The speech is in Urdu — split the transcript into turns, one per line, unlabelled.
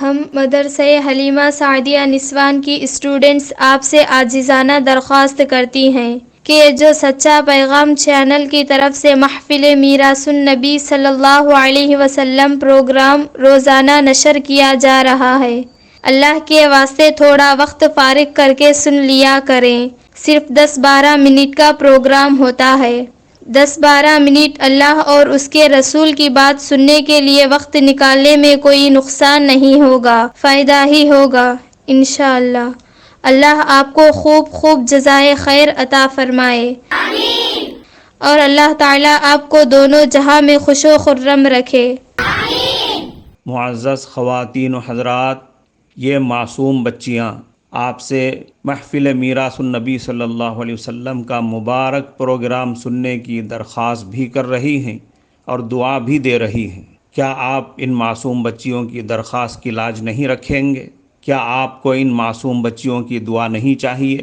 ہم مدرسہ حلیمہ سعدیہ نسوان کی اسٹوڈنٹس آپ سے عاجزانہ درخواست کرتی ہیں کہ جو سچا پیغام چینل کی طرف سے محفل میراث النبی صلی اللہ علیہ وسلم پروگرام روزانہ نشر کیا جا رہا ہے، اللہ کے واسطے تھوڑا وقت فارغ کر کے سن لیا کریں۔ صرف 10-12 منٹ کا پروگرام ہوتا ہے۔ 10-12 منٹ اللہ اور اس کے رسول کی بات سننے کے لیے وقت نکالنے میں کوئی نقصان نہیں ہوگا، فائدہ ہی ہوگا انشاءاللہ۔ اللہ آپ کو خوب خوب جزائے خیر عطا فرمائے، آمین۔ اور اللہ تعالیٰ آپ کو دونوں جہاں میں خوش و خرم رکھے، آمین۔
معزز خواتین و حضرات، یہ معصوم بچیاں آپ سے محفل میراث النبی صلی اللہ علیہ وسلم کا مبارک پروگرام سننے کی درخواست بھی کر رہی ہیں اور دعا بھی دے رہی ہیں۔ کیا آپ ان معصوم بچیوں کی درخواست کی لاج نہیں رکھیں گے؟ کیا آپ کو ان معصوم بچیوں کی دعا نہیں چاہیے؟